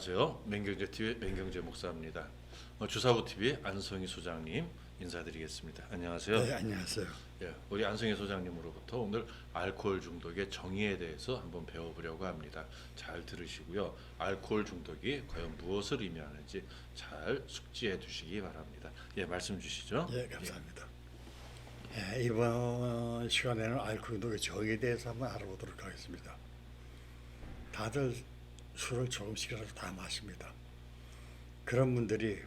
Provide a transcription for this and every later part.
안녕하세요. 맹경제TV 맹경제 목사입니다. 주사부TV 안성희 소장님 인사드리겠습니다. 안녕하세요. 네, 안녕하세요. 예, 우리 안성희 소장님으로부터 오늘 알코올 중독의 정의에 대해서 한번 배워보려고 합니다. 잘 들으시고요. 알코올 중독이 과연 무엇을 의미하는지 잘 숙지해 두시기 바랍니다. 예, 말씀 주시죠. 예, 감사합니다. 이번 시간에는 알코올 중독의 정의에 대해서 한번 알아보도록 하겠습니다. 다들 술을 조금씩이라도 다 마십니다. 그런 분들이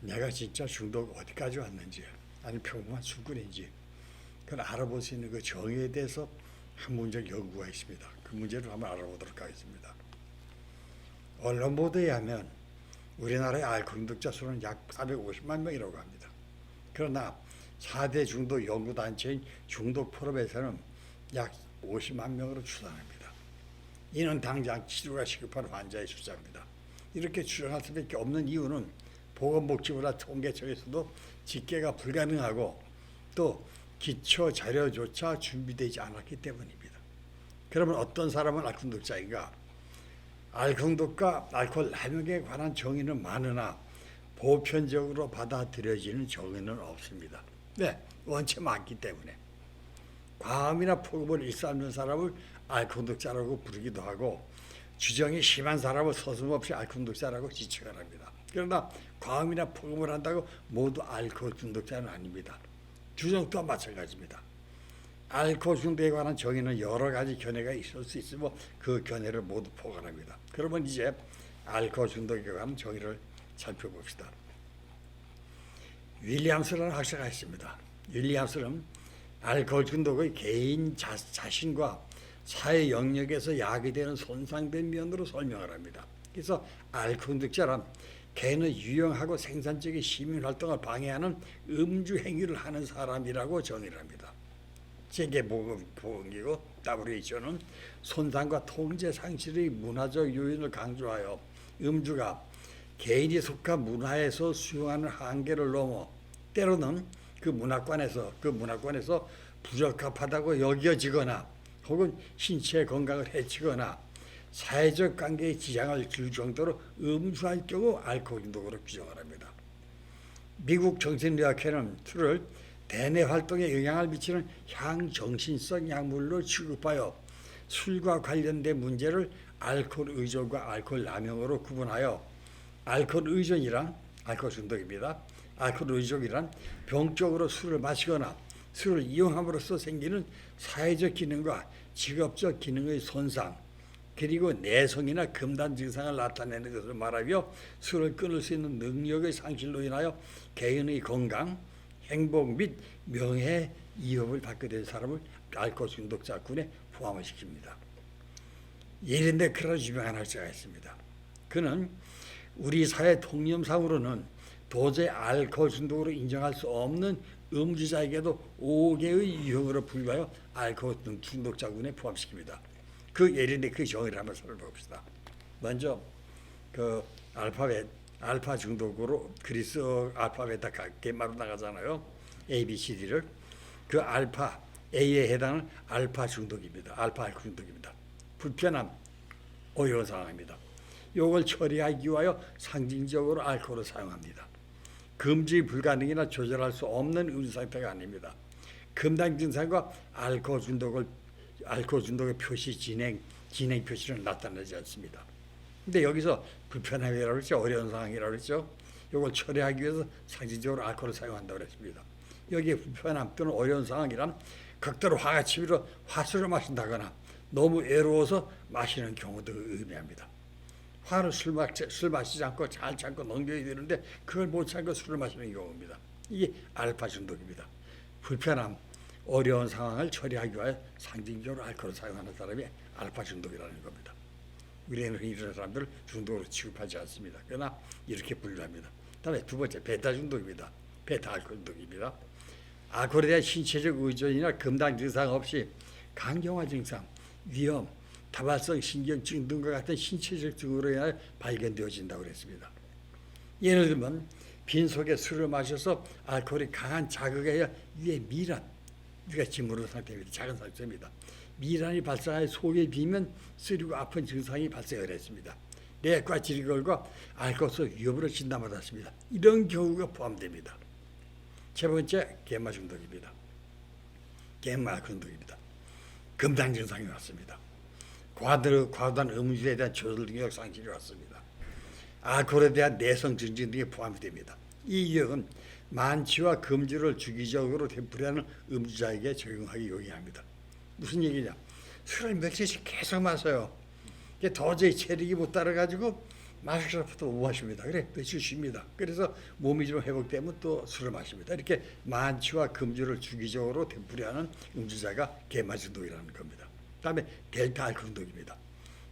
내가 진짜 중독 어디까지 왔는지, 아니 평범한 술꾼인지 그걸 알아볼 수 있는 그 정의에 대해서 학문적 연구가 있습니다. 그 문제를 한번 알아보도록 하겠습니다. 언론 보도에 의하면 우리나라의 알코올 중독자 수는 약 450만 명이라고 합니다. 그러나 4대 중독 연구단체인 중독포럼에서는 약 50만 명으로 추산합니다. 이는 당장 치료가 시급한 환자의 숫자입니다. 이렇게 추정할 수밖에 없는 이유는 보건복지부나 통계청에서도 집계가 불가능하고 또 기초 자료조차 준비되지 않았기 때문입니다. 그러면 어떤 사람은 알코올 중독자인가? 알코올 중독과 알코올 남용에 관한 정의는 많으나 보편적으로 받아들여지는 정의는 없습니다. 네, 원체 많기 때문에. 과음이나 폭음을 일삼는 사람을 알코올 중독자라고 부르기도 하고 주정이 심한 사람을 서슴없이 알코올 중독자라고 지칭을 합니다. 그러나 과음이나 폭음을 한다고 모두 알코올 중독자는 아닙니다. 주정 또한 마찬가지입니다. 알코올 중독에 관한 정의는 여러 가지 견해가 있을 수 있으며 그 견해를 모두 포괄합니다. 그러면 이제 알코올 중독에 관한 정의를 살펴봅시다. 윌리엄스라는 학자가 있습니다. 윌리엄스는 알코올 중독의 개인 자신과 사회 영역에서 야기되는 손상된 면으로 설명을 합니다. 그래서 알코올 중독자란 개인의 유용하고 생산적인 시민활동을 방해하는 음주 행위를 하는 사람이라고 정의를 합니다. 세계보건기구 WHO는 손상과 통제 상실의 문화적 요인을 강조하여 음주가 개인이 속한 문화에서 수용하는 한계를 넘어 때로는 그 문화권에서 부적합하다고 여겨지거나 혹은 신체 건강을 해치거나 사회적 관계에 지장을 줄 정도로 음주할 경우 알코올 중독으로 규정을 합니다. 미국 정신의학회는 술을 대뇌 활동에 영향을 미치는 향정신성 약물로 취급하여 술과 관련된 문제를 알코올 의존과 알코올 남용으로 구분하여 알코올 의존이란 알코올 중독입니다. 알코올 의존이란 병적으로 술을 마시거나 술을 이용함으로써 생기는 사회적 기능과 직업적 기능의 손상 그리고 내성이나 금단 증상을 나타내는 것을 말하며 술을 끊을 수 있는 능력의 상실로 인하여 개인의 건강, 행복 및 명예에 위협을 받게 된 사람을 알코올 중독자군에 포함을 시킵니다. 예린데 크라는 유명한 학자가 있습니다. 그는 우리 사회 통념상으로는 도저히 알코올 중독으로 인정할 수 없는 음주자에게도 5개의 유형으로 분류하여 알코올 중독자군에 포함시킵니다. 그 예린데 그 정의를 한번 살펴봅시다. 먼저 그 알파 중독으로 그리스 알파벳 갯말로 나가잖아요. A, B, C, D를 그 알파 A에 해당하는 알파 중독입니다. 알코올 중독입니다. 불편함, 어려운 상황입니다. 이걸 처리하기 위하여 상징적으로 알코올을 사용합니다. 금지 불가능이나 조절할 수 없는 음주 상태가 아닙니다. 금단 증상과 알코올 중독의 표시 진행 표시는 나타나지 않습니다. 근데 여기서 불편함이라고 그랬죠. 어려운 상황이라고 그랬죠. 이걸 처리하기 위해서 상징적으로 알코올을 사용한다고 그랬습니다. 여기에 불편함 또는 어려운 상황이란 극도로 화가 치밀어 화술을 마신다거나 너무 애로워서 마시는 경우도 의미합니다. 화를 술 마시지 않고 잘 참고 넘겨야 되는데 그걸 못 참고 술을 마시는 경우입니다. 이게 알파 중독입니다. 불편함, 어려운 상황을 처리하기 위하여 상징적으로 알코올을 사용하는 사람이 알파 중독이라는 겁니다. 우리는 이런 사람들을 중독으로 취급하지 않습니다. 그러나 이렇게 분류합니다. 다음에 두 번째 베타 중독입니다. 베타 알코올 중독입니다. 알코올에 대한 신체적 의존이나 금단 증상 없이 강경화 증상, 위험, 다발성 신경증 등과 같은 신체적 증으로 인하여 발견되어진다고 그랬습니다. 예를 들면 빈속에 술을 마셔서 알코올이 강한 자극에 의해 위에 미란, 우리가 짓무른 상태입니다. 작은 상태입니다. 미란이 발생하여 속에 비면 쓰리고 아픈 증상이 발생을 했습니다. 뇌과 질환과 알코올 위험으로 진단받았습니다. 이런 경우가 포함됩니다. 세 번째, 갯마 중독입니다. 갯마 중독입니다. 금당 증상이 왔습니다. 과도한 음주에 대한 조절 능력 상실이 왔습니다. 알코올에 대한 내성 증진 등이 포함이 됩니다. 이 유형은 만취와 금주를 주기적으로 되풀이하는 음주자에게 적용하기 용이합니다. 무슨 얘기냐? 술을 며칠씩 계속 마셔요. 이게 도저히 체력이 못 따라가지고 마시고부터 못 마십니다. 그래 며칠 쉽니다. 그래서 몸이 좀 회복되면 또 술을 마십니다. 이렇게 만취와 금주를 주기적으로 되풀이하는 음주자가 갯마 중독이라는 겁니다. 그다음에 델타 알코올 중독입니다.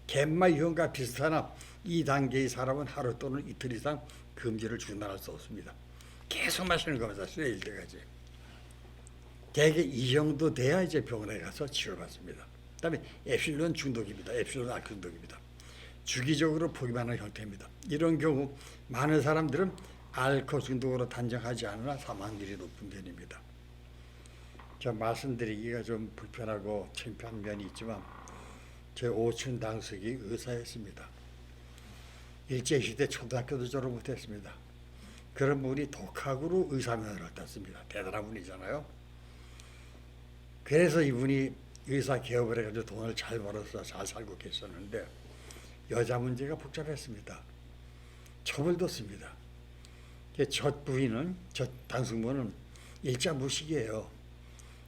갯마 유형과 비슷하나 이 단계의 사람은 하루 또는 이틀 이상 금주를 중단할 수 없습니다. 계속 마시는 겁니다. 쓰레일 때까지. 대개 이 정도 돼야 이제 병원에 가서 치료받습니다. 그다음에 엡실론 중독입니다. 엡실론 알코올 중독입니다. 주기적으로 포기하는 형태입니다. 이런 경우 많은 사람들은 알코올 중독으로 단정하지 않으나 사망률이 높은 편입니다. 저 말씀드리기가 좀 불편하고 창피한 면이 있지만 제 오촌 당숙이 의사였습니다. 일제시대 초등학교도 졸업 못했습니다. 그런 분이 독학으로 의사면허를 땄습니다. 대단한 분이잖아요. 그래서 이분이 의사 개업을 해가지고 돈을 잘 벌어서 잘 살고 계셨는데 여자 문제가 복잡했습니다. 첩을 뒀습니다. 첫 부인은, 첫 당숙모는 일자 무식이에요.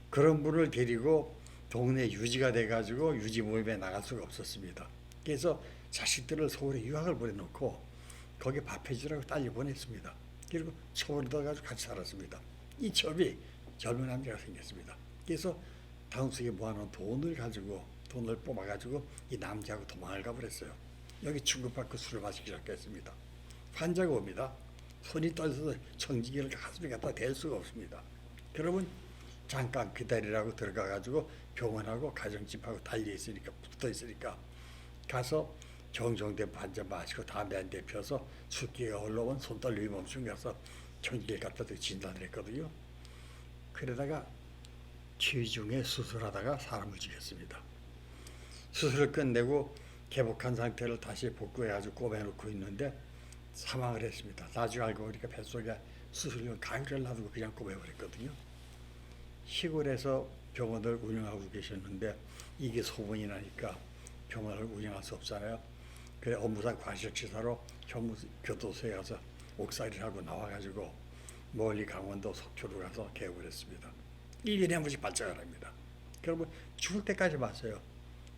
그런 분을 데리고 동네 유지가 돼가지고 유지 모임에 나갈 수가 없었습니다. 그래서 자식들을 서울에 유학을 보내놓고 거기 밥 해주라고 딸려 보냈습니다. 그리고 첩을 얻어가지고 같이 살았습니다. 이 첩이 젊은 남자가 생겼습니다. 그래서 당숙이 모아놓은 돈을 뽑아가지고 이 남자하고 도망을 가버렸어요. 여기 충격받고 술을 마시기 시작했습니다. 환자가 옵니다. 손이 떨려서 청진기를 가슴에 갖다 댈 수가 없습니다. 그러면 잠깐 기다리라고 들어가가지고 병원하고 가정집하고 달려있으니까 붙어있으니까 가서 정정된 반잔 마시고 담배 한 대 펴서 숫기가 올라오면 손 떨림이 멈춘 가서 청진기를 갖다 대고 진단을 했거든요. 그러다가 취중에 수술하다가 사람을 죽였습니다. 수술을 끝내고 개복한 상태를 다시 복구해가지고 꼬매놓고 있는데 사망을 했습니다. 나중에 알고 보니까 뱃속에 수술용 가위를 놔두고 그냥 꼬매버렸거든요. 시골에서 병원을 운영하고 계셨는데 이게 소문이 나니까 병원을 운영할 수 없잖아요. 그래 업무상 과실치사로 교도소에 가서 옥살이를 하고 나와가지고 멀리 강원도 속초로 가서 개업을 했습니다. 1년에 한 번씩 발작을 합니다. 그러면 죽을 때까지 마셔요.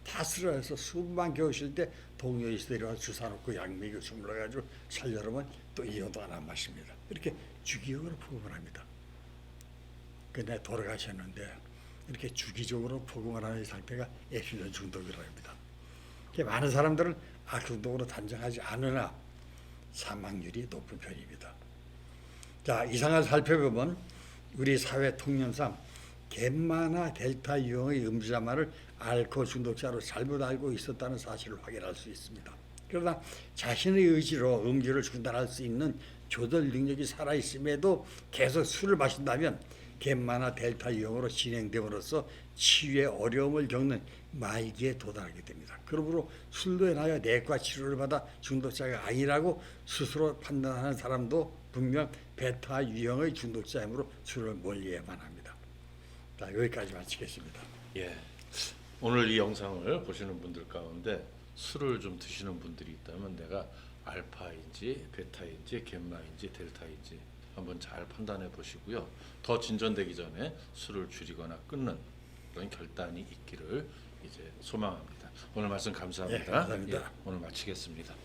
다 쓰러져서 숨만 겨우 쉴 때 동료의 시대로 주사 놓고 약 먹이고 주물러가지고 살려면 또 이어도 안 마십니다. 이렇게 주기적으로 복용을 합니다. 근데 돌아가셨는데 이렇게 주기적으로 복용을 하는 상태가 엡실론 중독이라고 합니다. 많은 사람들은 알코올 중독으로 단정하지 않으나 사망률이 높은 편입니다. 자, 이상을 살펴보면 우리 사회 통념상 갯마나 델타 유형의 음주자만을 알코올 중독자로 잘못 알고 있었다는 사실을 확인할 수 있습니다. 그러나 자신의 의지로 음주를 중단할 수 있는 조절 능력이 살아있음에도 계속 술을 마신다면 갯마나 델타 유형으로 진행됨으로써 치유에 어려움을 겪는 말기에 도달하게 됩니다. 그러므로 술로 인하여 내과 치료를 받아 중독자가 아니라고 스스로 판단하는 사람도 분명 베타 유형의 중독자이므로 술을 멀리해야만 합니다. 자, 여기까지 마치겠습니다. 예. 오늘 이 영상을 보시는 분들 가운데 술을 좀 드시는 분들이 있다면 내가 알파인지 베타인지 갯마인지 델타인지 한번 잘 판단해 보시고요. 더 진전되기 전에 술을 줄이거나 끊는 그런 결단이 있기를 이제 소망합니다. 오늘 말씀 감사합니다. 예, 감사합니다. 예, 오늘 마치겠습니다.